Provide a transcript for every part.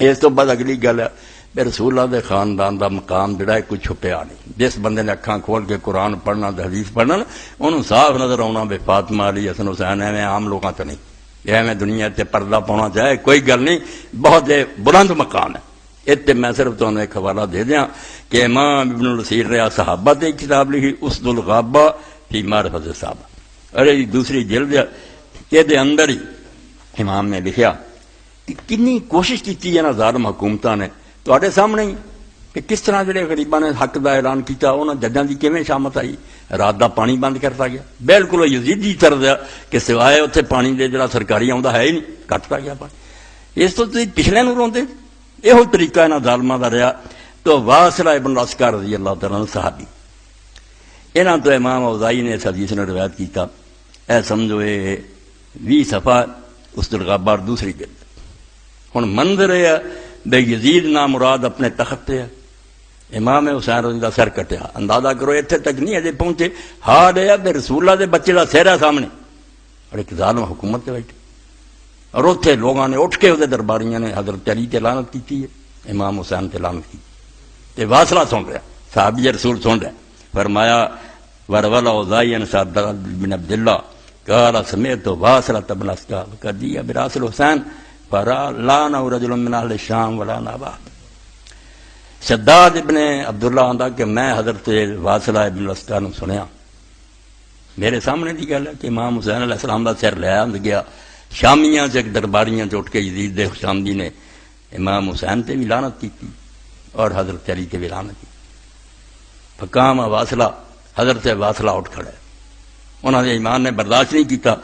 اس تو بعد اگلی گل ہے کہ رسول اللہ دے خاندان دا مقام جڑا ہے کوئی چھپیا نہیں. جس بندے نے اکھاں کھول کے قرآن پڑھنا تے حدیث پڑھنا انہوں صاف نظر آنا بے فاطمہ علی حسن حسین ایویں عام لوگاں تے نہیں. ایویں دنیا تے پردہ پاؤنا چاہے کوئی گل نہیں، بہت بلند مقام ہے. اتنے میں صرف تمہیں ایک حوالہ دے دیا کہ امام ابن الاسیر نے صحابہ تے کتاب لکھی اسد الغابہ فی معرفت الصحابہ. ارے دوسری جلد یہ اندر ہی امام نے لکھیا کہ کنی کوشش کی ہے نا ظالم حکومتوں نے تواڈے سامنے ہی کہ کس طرح جڑے غریباں نے حق دا اعلان کیتا انہاں ججاں دی کیویں شامت آئی. رات دا پانی بند کرتا گیا، بالکل یزیدی طرز کہ سوائے اتنے پانی دے جڑا سرکاری آوندا ہے ہی نہیں، کٹتا گیا پانی. اس تو تسی پچھلے نوں روندے. یہ طریقہ انہاں ظالماں دا رہا. تو واصلہ ابن الاسکر رضی اللہ تعالیٰ عنہ صحابی، انہاں تو امام اوزائی نے اس حدیث نے روایت کیتا. اے سمجھو یہ 20 صفحہ اسد الغابہ دوسری جلد. ہن منظر ہے بے یزید نامراد اپنے تخت پہ ہے، امام حسین رضی اللہ سر کٹیا. اندازہ کرو اتنے تک نہیں اجے پہنچے. حال یہ بے رسول اللہ دے بچے کا سہرا سامنے اور ایک ظالم حکومت سے بیٹھے. اور اتنے لوگوں نے اٹھ کے وہ درباریاں نے حضرت علی تے لعنت کی ہے، امام حسین تے لعنت کی. تے واصلہ سن رہا صحابی رسول سن رہا. فرمایا ورول اوزائی ان سعد بن عبد اللہ قال سمعت واصلہ بن اسکا قدی براسل حسین فرا لا نہ رجل من اہل الشام ولا نابا. شداد ابن عبداللہ آندا کہ میں حضرت واصلہ ابن الاسکا نے سنیا، میرے سامنے دی گل ہے کہ امام حسین علیہ السلام دا سر لیا گیا. شامیاں سے درباریاں سے اٹھ کے یزید دے شامدی نے امام حسین تے بھی لعنت کی اور حضرت علی تے بھی لعنت کی. فقام واصلہ، حضرت واصلہ اٹھ کھڑے. انہوں نے ایمان نے برداشت نہیں کیتا.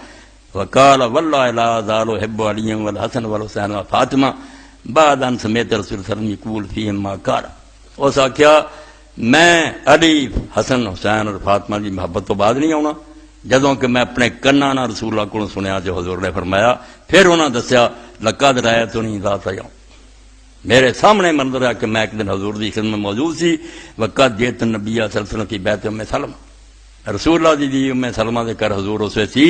وقال واللہ لا زال احب علی والحسن والحسین وفاطمہ بعد ان سمیت رسول صلی اللہ علیہ وسلم یقول فیہم ما قال. اس آخیا میں علی حسن حسین اور فاطمہ کی محبت تو بعد نہیں آنا جدوں کہ میں اپنے کناں نال رسول اللہ کو سنیا جو حضور نے فرمایا. پھر انہوں نے دسیا لقد رأیتنی ذات یوم، میرے سامنے منظر ہے کہ میں ایک دن حضور دی خدمت میں موجود سی. وقت جیت نبی صلی اللہ علیہ وسلم کی بیت ام سلمہ، رسول اللہ دی ام سلمہ دے کر حضور اسے سی.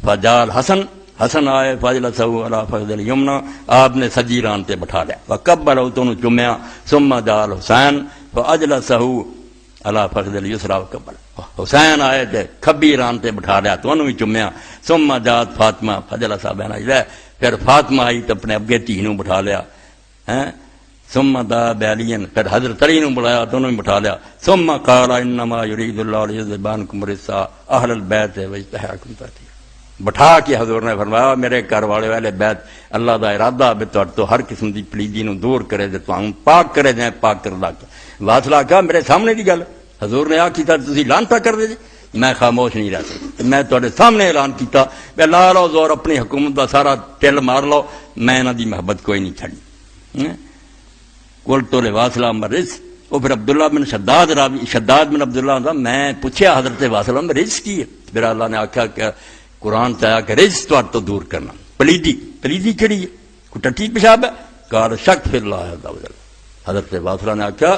فجال حسن، حسن آئے فاجلسہ علی فخذ الیمنی، آپ نے سجی ران تے بٹھا لیا. وقبلہ تو انہوں چمیا. ثم جال حسین فاجلسہ علی فخذ الیسری وقبلہ، حسین آئے تے کھبی ران تے بٹھا لیا تو انہوں بھی چمیا. ثم جات فاطمہ فاجلسہ بین یدیہ، پھر فاطمہ آئی تو اپنے ابے دھی نوں بٹھا لیا. ثم دعا بعلی، پھر حضرت علی نوں بلایا تو انہوں نے بٹھا لیا. ثم قال انما یرید اللہ لیذھب عنکم الرجس اہل البیت ویطہرکم تطہیرا. بٹھا کے حضور نے فرمایا میرے گھر والے والے بیت اللہ دا ارادہ بے تو ہر قسم دی پلیدی نو دور کرے دے تو ہم پاک کرے جائیں پاک کر لا کے. واصلہ کہا میرے سامنے دی گل حضور نے آخی تھا تسی لانتا کر دے جی. میں خاموش نہیں رہ سکتا، میں تواڈے سامنے اعلان کیتا کہ لا لو زور اپنی حکومت دا سارا ٹل مار لو، میں انہاں دی محبت کوئی نہیں چھڑی. قلت لواصلہ مرض، وہ پھر عبداللہ بن شداد بن عبداللہ دا میں پوچھیا حضرت واصلہ میں رزق کی ہے؟ پھر اللہ نے آخیا کہ قرآن چاہیا کہ رزق تو دور کرنا. پلیدی کہڑی ہے؟ کوئی ٹٹی پیشاب ہے؟ قال شک فی اللہ عز وجل. حضرت واصلہ نے آخیا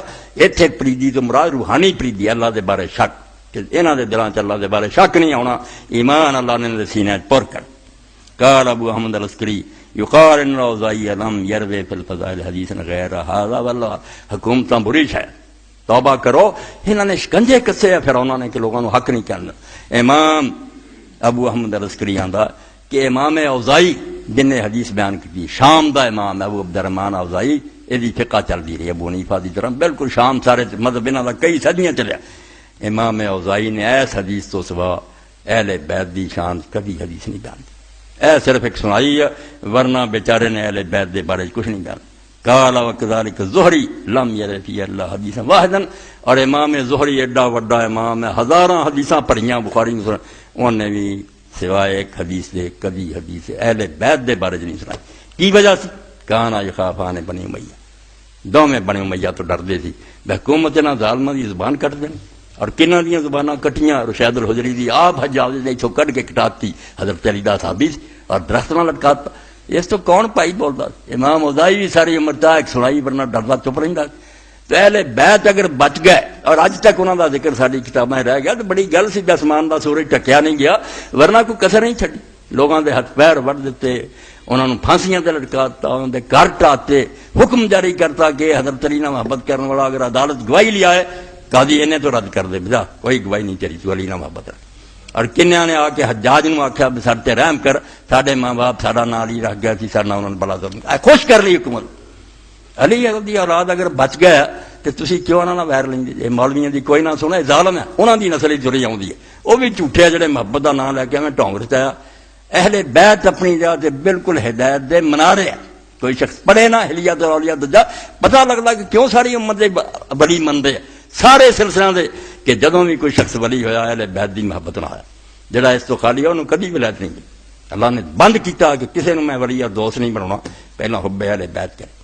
اتنے پلیدی تو مراد روحانی پلیدی، اللہ دے بارے شک کہ انہاں دے دلاں چ اللہ دے بارے شک نہیں آنا، ایمان اللہ نے سینے پر کر. قال ابو احمد العسکری یقال ان الاوزاعی لم یروی فی الفضائل حدیث غیر ھذا واللہ. حکومتاں بری شے، توبہ کرو، انہوں نے شکنجے کسے پھر انہوں نے کہ لوگوں کو حق نہیں کرنا. امام ابو احمد العسکری آندا کہ امام اوزائی جن نے حدیث بیان کی، شام دا امام ابو عبد الرحمن اوزائی، یہ فقہ چلتی رہی ابو حنیفہ دی طرح بالکل شام سارے مذہب انہاں دا کئی صدیاں چلیا. امام اوزائی نے ایس حدیث تو سوا اہل بیت دی شان کبھی حدیث نہیں بیان کی، اے صرف ایک سنائی ہے، ورنہ بیچارے نے اہل بیت دے بارے کچھ نہیں بیان. قال وکذالک زہری لم یری فی اللہ حدیثا واحدا. اور امام زہری ایڈا وڈا امام ہے، ہزاراں حدیثاں پڑھیاں بخاری میں، انہوں نے بھی سوائے ایک حدیث دے کبھی حدیث اہل بیت دے بارے نہیں سنائی. کی وجہ سے؟ کانا یخافان بنی امیہ، دوویں بنی امیہ تو ڈردے سی حکومت نہ ظالماں دی زبان کٹ دیں. اور کنہ دیاں زباناں کٹیاں؟ رشید الحجری دی آپ حجاز نے چھو کٹ کے کٹاتی، حضرت علی دا صحابی اور درخت نہ لٹکاتا. اس تو کون پائی بولتا؟ امام اوزائی بھی ساری عمر تا ایک سنائی ورنہ ڈردا چپ رہندا. تو اہل بیت اگر بچ گئے اور اج تک انہوں دا ذکر ساری کتابیں رہ گیا تو بڑی گل سی، آسمان دا سورج ٹکیا نہیں گیا، ورنہ کوئی کسر نہیں چھڈی. لوگوں دے ہاتھ پیر وڑ دیتے، انہوں نے پھانسیاں تے لٹکاتا، انہوں نے گھر ٹاتے، حکم جاری کرتا کہ حضرت علی نہ محبت کرنے والا اگر عدالت گواہی لیا ہے قاضی انہیں تو رد کر دے، بجا کوئی گواہی نہیں چلی، تو علی نہ محبت رکھ۔ اور کنیا نے آ کے حجاج نو آخیا سر تے رحم کر، ساڈے ماں باپ ساڈا نام علی رکھ گیا سی، سارا انہوں نے بڑا ظلم خوش کر لی حکومت۔ علی دی اولاد اگر بچ گیا تو تسی کیوں انہاں نال ویر لیندے جے؟ مولویاں دی کوئی نہ سنے، ظالم ہے، انہاں دی نسل تری آؤندی ہے، وہ بھی جھوٹے جڑے محبت دا نام لے کے میں ڈھونگ رچایا۔ اہل بیت اپنی جگہ تے بالکل ہدایت دے منارے ہیں، کوئی شخص پڑھے نہ ہلیہ تے اولیاء دجا پتہ لگتا کہ کیوں ساری امت دے ولی مندے سارے سلسلے دے، کہ جدوں بھی کوئی شخص ولی ہویا اہل بیت دی محبت نہ آیا، جڑا اس تو خالی ہے انہوں کبھی ولایت نہیں دی۔ اللہ نے بند کیتا کہ کسی نے میں ولی اور دوست نہیں بنانا، پہلا حب اہل بیت کرے۔